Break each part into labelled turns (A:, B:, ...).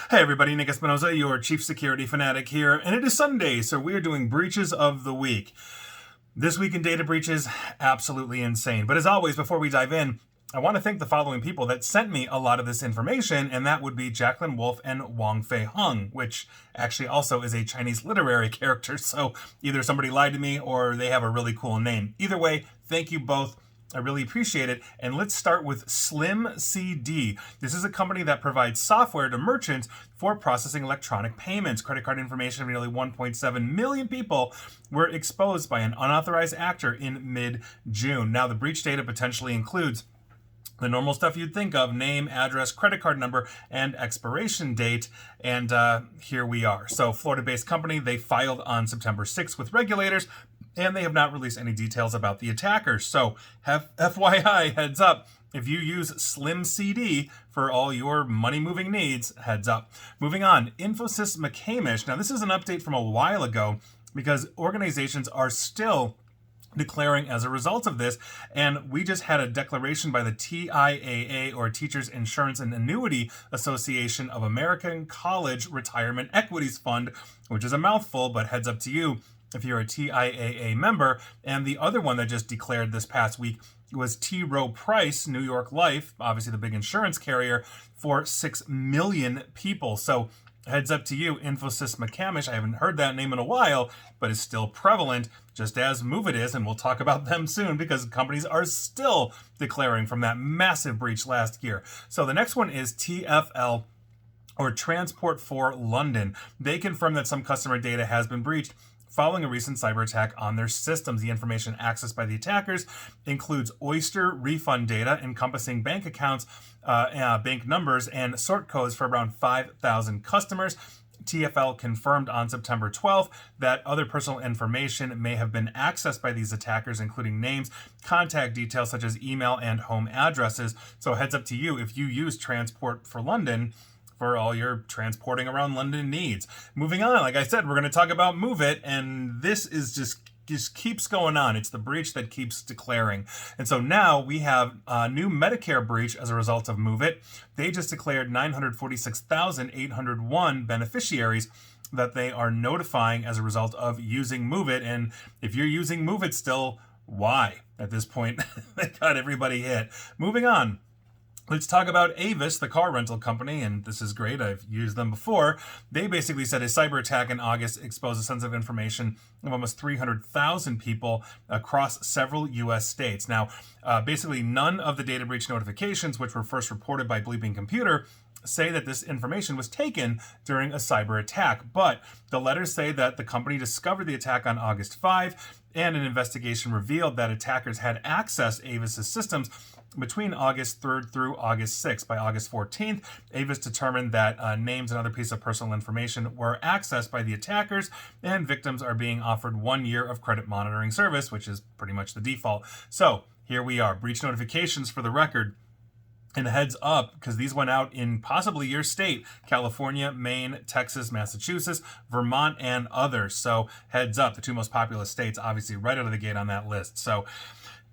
A: Hey everybody, Nick Espinosa, your chief security fanatic here, and it is Sunday, so we are doing breaches of the week. This week in data breaches, absolutely insane. But as always, before we dive in, I want to thank the following people that sent me a lot of this information, and that would be Jacqueline Wolf and Wang Fei Hung, which actually also is a Chinese literary character, so either somebody lied to me or they have a really cool name. Either way, thank you both. I really appreciate it. And let's start with Slim CD. This is a company that provides software to merchants for processing electronic payments. Credit card information of nearly 1.7 million people were exposed by an unauthorized actor in mid-June. Now, the breach data potentially includes the normal stuff you'd think of: name, address, credit card number, and expiration date. And here we are. So, Florida-based company, they filed on September 6th with regulators, and they have not released any details about the attackers. So, FYI, heads up, if you use Slim CD for all your money-moving needs, heads up. Moving on, Infosys McCamish. Now, this is an update from a while ago because organizations are still declaring as a result of this, and we just had a declaration by the TIAA, or Teachers Insurance and Annuity Association of American College Retirement Equities Fund, which is a mouthful, but heads up to you if you're a TIAA member. And the other one that just declared this past week was T. Rowe Price, New York Life, obviously the big insurance carrier, for 6 million people. So heads up to you, Infosys McCamish. I haven't heard that name in a while, but is still prevalent, just as MoveIt is, and we'll talk about them soon because companies are still declaring from that massive breach last year. So the next one is TFL, or Transport for London. They confirm that some customer data has been breached following a recent cyber attack on their systems. The information accessed by the attackers includes Oyster refund data encompassing bank accounts, bank numbers, and sort codes for around 5,000 customers. TFL confirmed on September 12th that other personal information may have been accessed by these attackers, including names, contact details such as email and home addresses. So heads up to you if you use Transport for London for all your transporting around London needs. Moving on, like I said, we're going to talk about MoveIt, and this is just keeps going on. It's the breach that keeps declaring. And so now we have a new Medicare breach as a result of MoveIt. They just declared 946,801 beneficiaries that they are notifying as a result of using MoveIt. And if you're using MoveIt still, why? At this point, they got everybody hit. Moving on. Let's talk about Avis, the car rental company, and this is great. I've used them before. They basically said a cyber attack in August exposed sensitive information of almost 300,000 people across several U.S. states. Now, basically none of the data breach notifications, which were first reported by Bleeping Computer, say that this information was taken during a cyber attack. But the letters say that the company discovered the attack on August 5, and an investigation revealed that attackers had accessed Avis's systems between August 3rd through August 6th. By August 14th, Avis determined that names and other pieces of personal information were accessed by the attackers, and victims are being offered 1 year of credit monitoring service, which is pretty much the default. So here we are, breach notifications for the record. And heads up, because these went out in possibly your state: California, Maine, Texas, Massachusetts, Vermont, and others. So heads up, the two most populous states, obviously right out of the gate on that list. So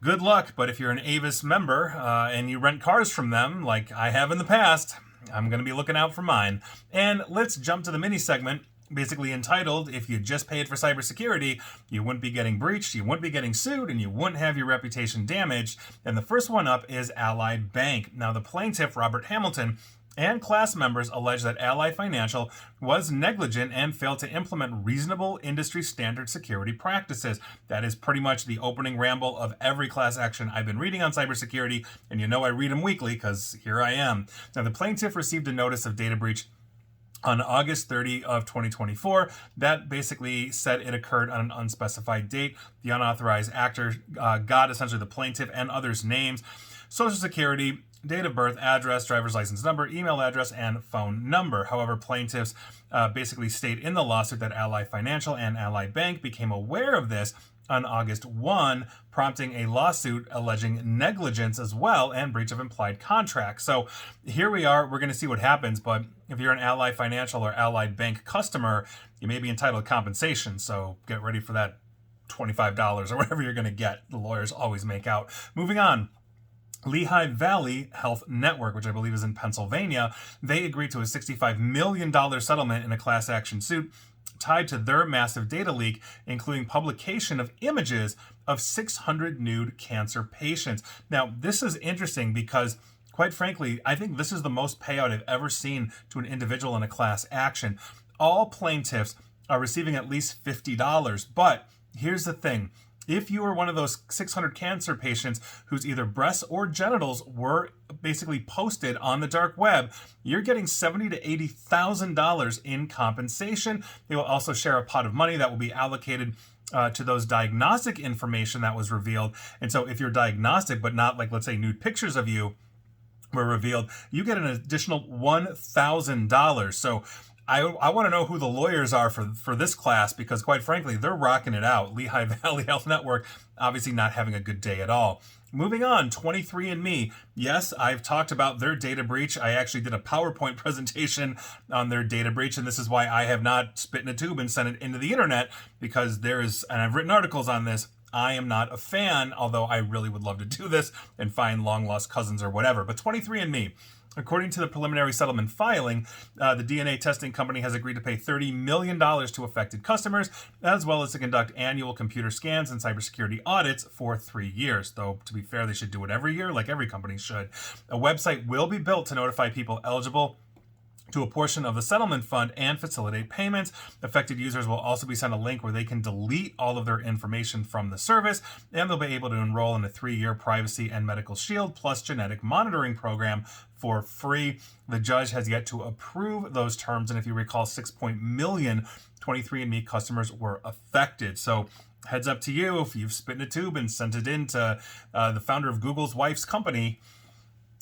A: good luck. But if you're an Avis member and you rent cars from them, like I have in the past, I'm going to be looking out for mine. And let's jump to the mini segment, basically entitled, if you just paid for cybersecurity, you wouldn't be getting breached, you wouldn't be getting sued, and you wouldn't have your reputation damaged. And the first one up is Ally Bank. Now, the plaintiff, Robert Hamilton, and class members allege that Ally Financial was negligent and failed to implement reasonable industry standard security practices. That is pretty much the opening ramble of every class action I've been reading on cybersecurity, and you know I read them weekly because here I am. Now, the plaintiff received a notice of data breach on August 30 of 2024. That basically said it occurred on an unspecified date. The unauthorized actor got essentially the plaintiff and others' names, social security, date of birth, address, driver's license number, email address, and phone number. However, plaintiffs basically state in the lawsuit that Ally Financial and Ally Bank became aware of this on August 1, prompting a lawsuit alleging negligence as well and breach of implied contract. So here we are. We're going to see what happens. But if you're an Ally Financial or Ally Bank customer, you may be entitled to compensation. So get ready for that $25 or whatever you're going to get. The lawyers always make out. Moving on. Lehigh Valley Health Network, which I believe is in Pennsylvania, they agreed to a $65 million settlement in a class action suit tied to their massive data leak, including publication of images of 600 nude cancer patients. Now, this is interesting because, quite frankly, I think this is the most payout I've ever seen to an individual in a class action. All plaintiffs are receiving at least $50, but here's the thing. If you are one of those 600 cancer patients whose either breasts or genitals were basically posted on the dark web, you're getting $70,000 to $80,000 in compensation. They will also share a pot of money that will be allocated to those diagnostic information that was revealed. And so if you're diagnostic, but not like, let's say, nude pictures of you were revealed, you get an additional $1,000. So I want to know who the lawyers are for this class, because quite frankly, they're rocking it out. Lehigh Valley Health Network obviously not having a good day at all. Moving on, 23andMe. Yes, I've talked about their data breach. I actually did a PowerPoint presentation on their data breach, and this is why I have not spit in a tube and sent it into the internet, because and I've written articles on this. I am not a fan, although I really would love to do this and find long lost cousins or whatever. But 23andMe. According to the preliminary settlement filing, the DNA testing company has agreed to pay $30 million to affected customers, as well as to conduct annual computer scans and cybersecurity audits for 3 years. Though, to be fair, they should do it every year, like every company should. A website will be built to notify people eligible to a portion of the settlement fund and facilitate payments. Affected users will also be sent a link where they can delete all of their information from the service, and they'll be able to enroll in a 3-year privacy and medical shield plus genetic monitoring program for free. The judge has yet to approve those terms, and if you recall, 6.1 million 23andMe customers were affected. So heads up to you, if you've spit in a tube and sent it in to the founder of Google's wife's company,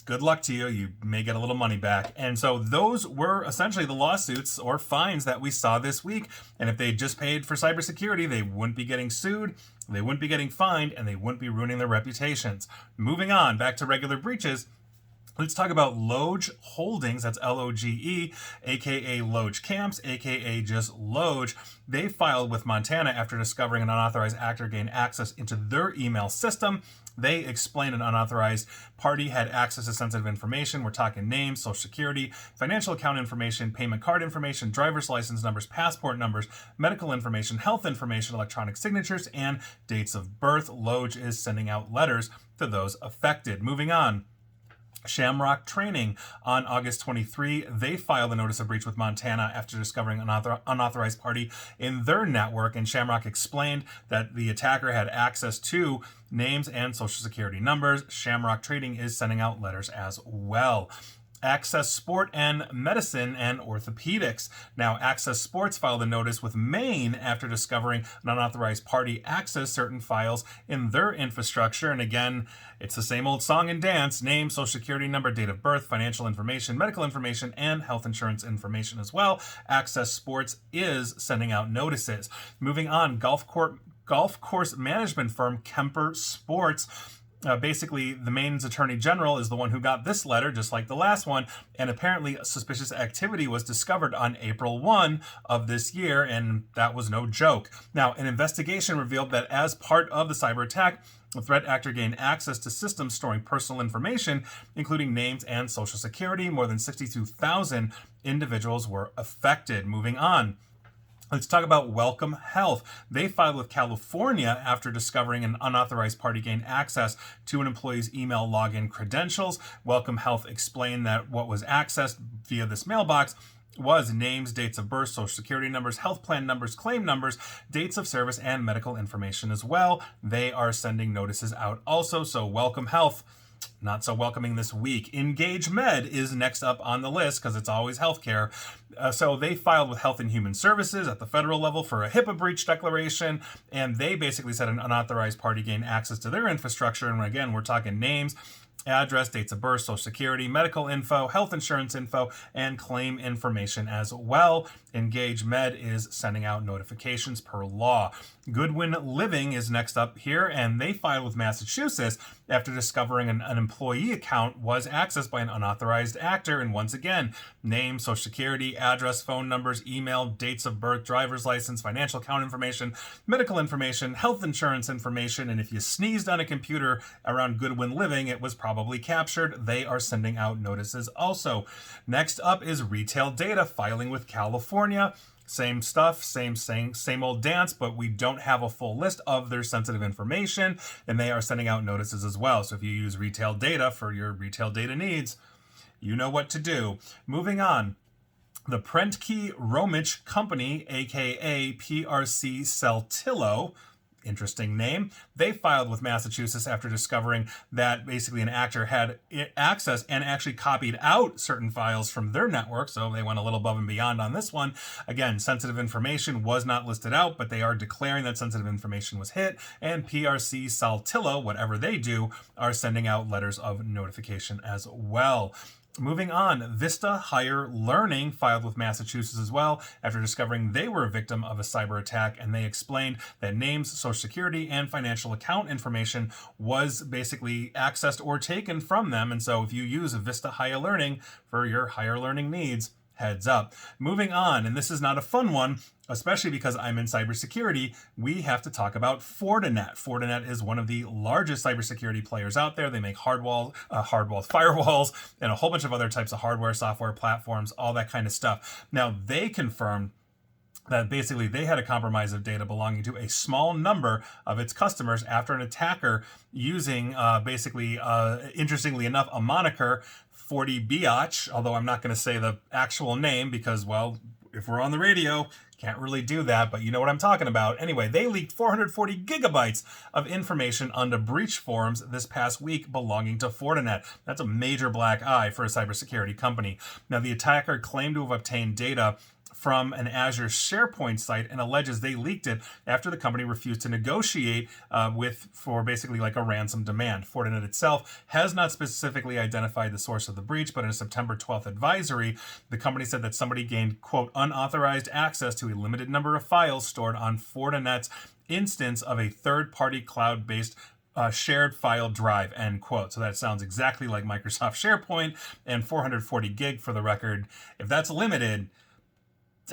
A: good luck to you. You may get a little money back. And so those were essentially the lawsuits or fines that we saw this week. And if they just paid for cybersecurity, they wouldn't be getting sued, they wouldn't be getting fined, and they wouldn't be ruining their reputations. Moving on, back to regular breaches. Let's talk about Loge Holdings, that's Loge, aka Loge Camps, aka just Loge. They filed with Montana after discovering an unauthorized actor gained access into their email system. They explained an unauthorized party had access to sensitive information. We're talking names, social security, financial account information, payment card information, driver's license numbers, passport numbers, medical information, health information, electronic signatures, and dates of birth. Loge is sending out letters to those affected. Moving on. Shamrock Training on August 23, they filed a notice of breach with Montana after discovering an unauthorized party in their network, and Shamrock explained that the attacker had access to names and social security numbers. Shamrock Trading is sending out letters as well. Access Sport and Medicine and Orthopedics. Now, Access Sports filed a notice with Maine after discovering an unauthorized party accessed certain files in their infrastructure. And again, it's the same old song and dance: name, social security number, date of birth, financial information, medical information, and health insurance information as well. Access Sports is sending out notices. Moving on, golf course management firm Kemper Sports. Basically, the Maine's Attorney General is the one who got this letter, just like the last one, and apparently suspicious activity was discovered on April 1 of this year, and that was no joke. Now, an investigation revealed that as part of the cyber attack, the threat actor gained access to systems storing personal information, including names and social security. More than 62,000 individuals were affected. Moving on. Let's talk about Welcome Health. They filed with California after discovering an unauthorized party gained access to an employee's email login credentials. Welcome Health explained that what was accessed via this mailbox was names, dates of birth, social security numbers, health plan numbers, claim numbers, dates of service, and medical information as well. They are sending notices out also, so Welcome Health, not so welcoming this week. Engage Med is next up on the list because it's always healthcare. So they filed with Health and Human Services at the federal level for a HIPAA breach declaration, and they basically said an unauthorized party gained access to their infrastructure. And again, we're talking names, address, dates of birth, social security, medical info, health insurance info, and claim information as well. Engage Med is sending out notifications per law. Goodwin Living is next up here, and they filed with Massachusetts after discovering an employee account was accessed by an unauthorized actor. And once again, name, social security, address, phone numbers, email, dates of birth, driver's license, financial account information, medical information, health insurance information, and if you sneezed on a computer around Goodwin Living, it was probably captured. They are sending out notices also. Next up is retail data filing with California. Same stuff, same old dance, but we don't have a full list of their sensitive information, and they are sending out notices as well. So if you use retail data for your retail data needs, you know what to do. Moving on. The Prentke Romich Company, aka PRC Celtillo, interesting name, they filed with Massachusetts after discovering that basically an actor had access and actually copied out certain files from their network. So they went a little above and beyond on this one. Again, sensitive information was not listed out, but they are declaring that sensitive information was hit, and PRC Saltillo, whatever they do, are sending out letters of notification as well. Moving on, Vista Higher Learning filed with Massachusetts as well after discovering they were a victim of a cyber attack, and they explained that names, social security, and financial account information was basically accessed or taken from them. And so if you use Vista Higher Learning for your higher learning needs, heads up. Moving on, and this is not a fun one, especially because I'm in cybersecurity, we have to talk about Fortinet. Fortinet is one of the largest cybersecurity players out there. They make firewalls, and a whole bunch of other types of hardware, software, platforms, all that kind of stuff. Now, they confirmed that basically they had a compromise of data belonging to a small number of its customers after an attacker using interestingly enough, a moniker, 40 Biatch, although I'm not going to say the actual name because, well, if we're on the radio, can't really do that, but you know what I'm talking about. Anyway, they leaked 440 gigabytes of information onto breach forums this past week belonging to Fortinet. That's a major black eye for a cybersecurity company. Now, the attacker claimed to have obtained data from an Azure SharePoint site and alleges they leaked it after the company refused to negotiate for basically like a ransom demand. Fortinet itself has not specifically identified the source of the breach, but in a September 12th advisory, the company said that somebody gained, quote, unauthorized access to a limited number of files stored on Fortinet's instance of a third-party cloud-based shared file drive, end quote. So that sounds exactly like Microsoft SharePoint, and 440 gig for the record. If that's limited,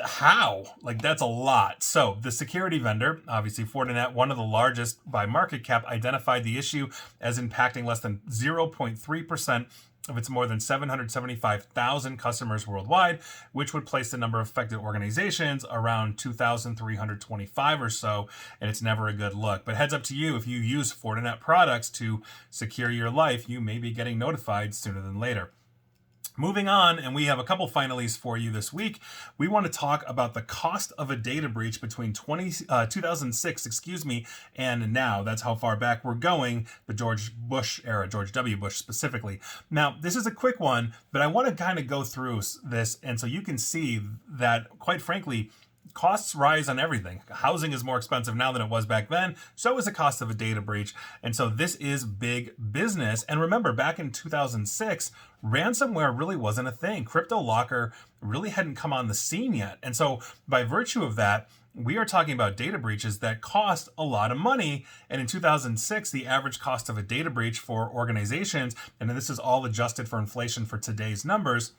A: how? Like, that's a lot. So the security vendor, obviously Fortinet, one of the largest by market cap, identified the issue as impacting less than 0.3% of its more than 775,000 customers worldwide, which would place the number of affected organizations around 2,325 or so, and it's never a good look. But heads up to you, if you use Fortinet products to secure your life, you may be getting notified sooner than later. Moving on, and we have a couple finalies for you this week. We want to talk about the cost of a data breach between 2006, and now. That's how far back we're going, the George Bush era, George W. Bush specifically. Now, this is a quick one, but I want to kind of go through this, and so you can see that, quite frankly, costs rise on everything. Housing is more expensive now than it was back then. So is the cost of a data breach. And so this is big business. And remember, back in 2006, ransomware really wasn't a thing. CryptoLocker really hadn't come on the scene yet. And so by virtue of that, we are talking about data breaches that cost a lot of money. And in 2006, the average cost of a data breach for organizations, and this is all adjusted for inflation for today's numbers,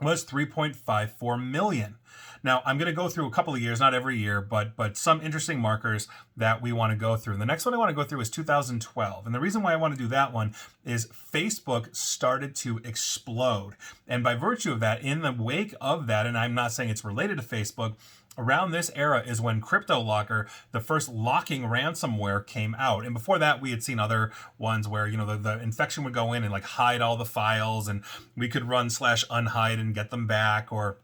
A: was $3.54 million. Now, I'm going to go through a couple of years, not every year, but some interesting markers that we want to go through. And the next one I want to go through is 2012. And the reason why I want to do that one is Facebook started to explode. And by virtue of that, in the wake of that, and I'm not saying it's related to Facebook, around this era is when CryptoLocker, the first locking ransomware, came out. And before that, we had seen other ones where, you know, the infection would go in and like hide all the files, and we could run /unhide and get them back, or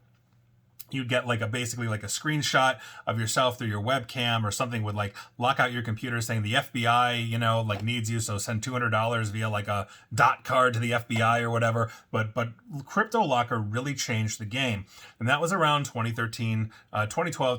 A: you'd get like basically like a screenshot of yourself through your webcam, or something would like lock out your computer saying the FBI, you know, like needs you, so send $200 via like a dot card to the FBI or whatever. But CryptoLocker really changed the game. And that was around 2012,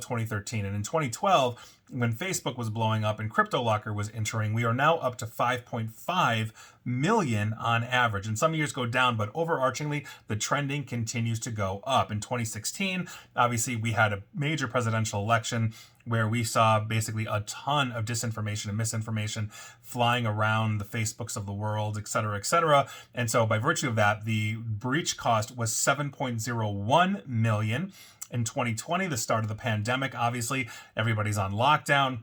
A: 2013. And in 2012, when Facebook was blowing up and CryptoLocker was entering. We are now up to 5.5 million on average. And some years go down, but overarchingly, the trending continues to go up. In 2016, obviously, we had a major presidential election where we saw basically a ton of disinformation and misinformation flying around the Facebooks of the world, et cetera, et cetera. And so by virtue of that, the breach cost was 7.01 million. In 2020, the start of the pandemic, obviously, everybody's on lockdown.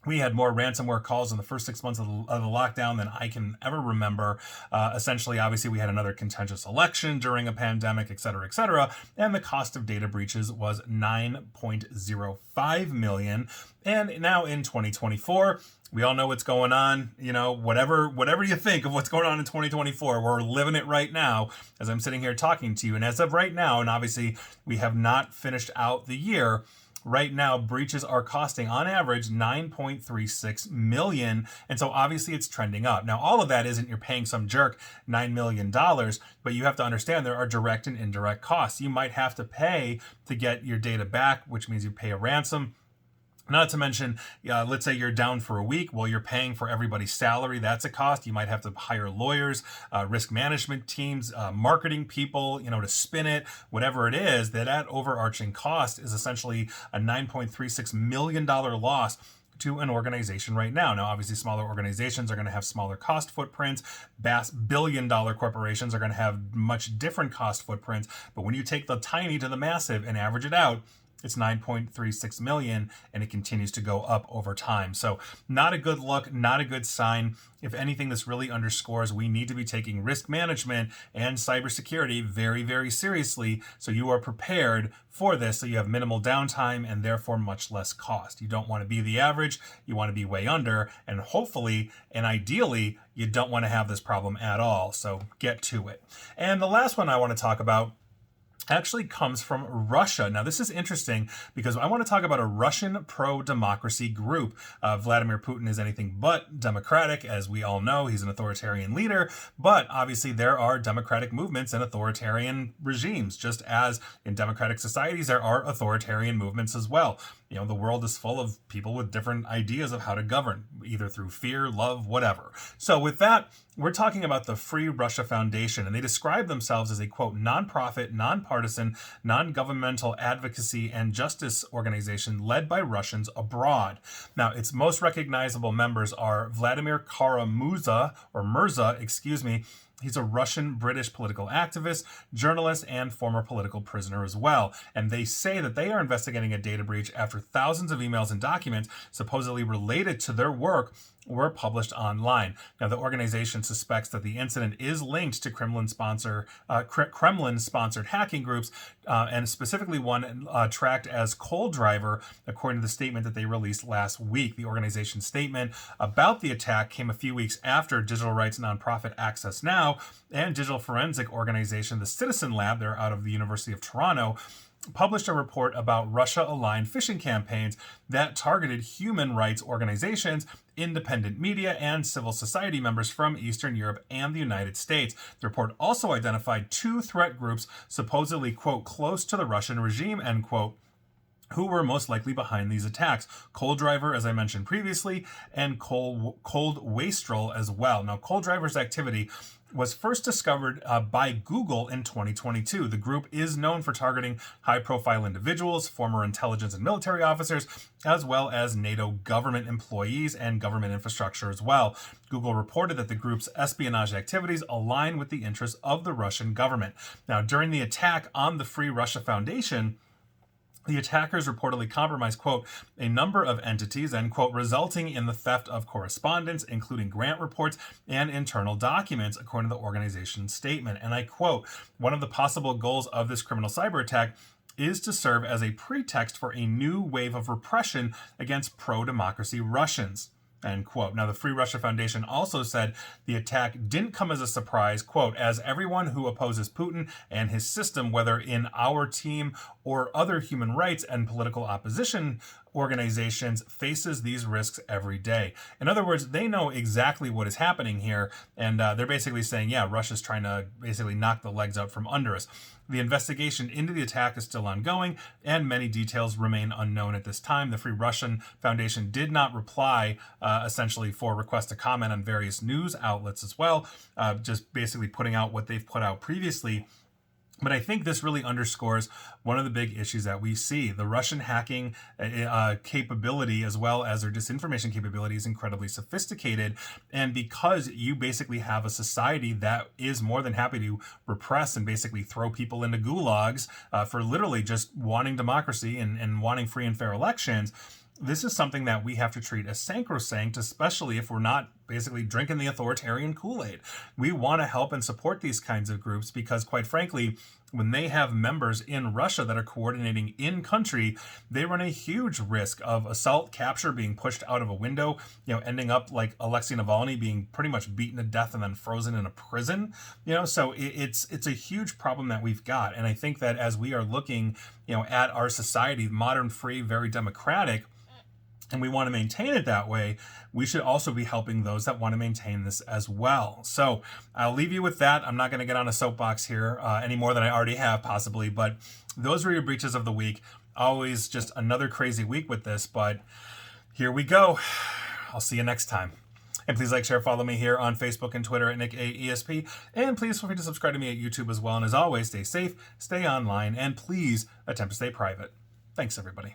A: We had more ransomware calls in the first 6 months of the lockdown than I can ever remember. Essentially, obviously, we had another contentious election during a pandemic, et cetera, and the cost of data breaches was 9.05 million. And now in 2024, we all know what's going on. You know, whatever you think of what's going on in 2024, we're living it right now as I'm sitting here talking to you. And as of right now, and obviously we have not finished out the year, right now, breaches are costing, on average, 9.36 million. And so obviously it's trending up. Now, all of that isn't you're paying some jerk $9 million, but you have to understand there are direct and indirect costs. You might have to pay to get your data back, which means you pay a ransom. Not to mention, let's say you're down for a week. Well, you're paying for everybody's salary. That's a cost. You might have to hire lawyers, risk management teams, marketing people, to spin it, whatever it is. That overarching cost is essentially a $9.36 million loss to an organization right now. Now, obviously, smaller organizations are going to have smaller cost footprints. Billion-dollar corporations are going to have much different cost footprints. But when you take the tiny to the massive and average it out, it's 9.36 million, and it continues to go up over time. So not a good look, not a good sign. If anything, this really underscores we need to be taking risk management and cybersecurity very, very seriously so you are prepared for this, so you have minimal downtime and therefore much less cost. You don't want to be the average, you want to be way under, and hopefully and ideally, you don't want to have this problem at all. So get to it. And the last one I want to talk about actually comes from Russia. Now, this is interesting because I want to talk about a Russian pro-democracy group. Vladimir Putin is anything but democratic, as we all know. He's an authoritarian leader, but obviously there are democratic movements and authoritarian regimes, just as in democratic societies there are authoritarian movements as well. The world is full of people with different ideas of how to govern, either through fear, love, whatever. So with that, we're talking about the Free Russia Foundation, and they describe themselves as a, quote, nonprofit, nonpartisan, non-governmental advocacy and justice organization led by Russians abroad. Now, its most recognizable members are Vladimir Kara-Murza, He's a Russian-British political activist, journalist, and former political prisoner as well. And they say that they are investigating a data breach after thousands of emails and documents supposedly related to their work were published online. Now, the organization suspects that the incident is linked to Kremlin-sponsored hacking groups, and specifically one tracked as Coal Driver, according to the statement that they released last week. The organization's statement about the attack came a few weeks after digital rights nonprofit Access Now and digital forensic organization The Citizen Lab, they're out of the University of Toronto, published a report about Russia-aligned phishing campaigns that targeted human rights organizations, independent media, and civil society members from Eastern Europe and the United States. The report also identified 2 threat groups supposedly, quote, close to the Russian regime, end quote, who were most likely behind these attacks. Coal Driver, as I mentioned previously, and Cold Wastrel as well. Now, Coal Driver's activity was first discovered by Google in 2022. The group is known for targeting high-profile individuals, former intelligence and military officers, as well as NATO government employees and government infrastructure as well. Google reported that the group's espionage activities align with the interests of the Russian government. Now, during the attack on the Free Russia Foundation, the attackers reportedly compromised, quote, a number of entities, end quote, resulting in the theft of correspondence, including grant reports and internal documents, according to the organization's statement. And I quote, one of the possible goals of this criminal cyber attack is to serve as a pretext for a new wave of repression against pro-democracy Russians. End quote. Now, the Free Russia Foundation also said the attack didn't come as a surprise, quote, as everyone who opposes Putin and his system, whether in our team or other human rights and political opposition organizations faces these risks every day. In other words, they know exactly what is happening here, and they're basically saying, yeah, Russia's trying to basically knock the legs out from under us. The investigation into the attack is still ongoing, and many details remain unknown at this time. The Free Russian Foundation did not reply, essentially, for requests to comment on various news outlets as well, just basically putting out what they've put out previously. But I think this really underscores one of the big issues that we see. The Russian hacking capability, as well as their disinformation capability, is incredibly sophisticated. And because you basically have a society that is more than happy to repress and basically throw people into gulags for literally just wanting democracy and wanting free and fair elections, this is something that we have to treat as sacrosanct, especially if we're not basically drinking the authoritarian Kool-Aid. We want to help and support these kinds of groups because, quite frankly, when they have members in Russia that are coordinating in country, they run a huge risk of assault, capture, being pushed out of a window, ending up like Alexei Navalny being pretty much beaten to death and then frozen in a prison. So it's a huge problem that we've got. And I think that as we are looking, at our society, modern, free, very democratic, and we want to maintain it that way, we should also be helping those that want to maintain this as well. So I'll leave you with that. I'm not going to get on a soapbox here any more than I already have possibly, but those were your breaches of the week. Always just another crazy week with this, but here we go. I'll see you next time. And please like, share, follow me here on Facebook and Twitter at NickAESP. And please feel free to subscribe to me at YouTube as well. And as always, stay safe, stay online, and please attempt to stay private. Thanks, everybody.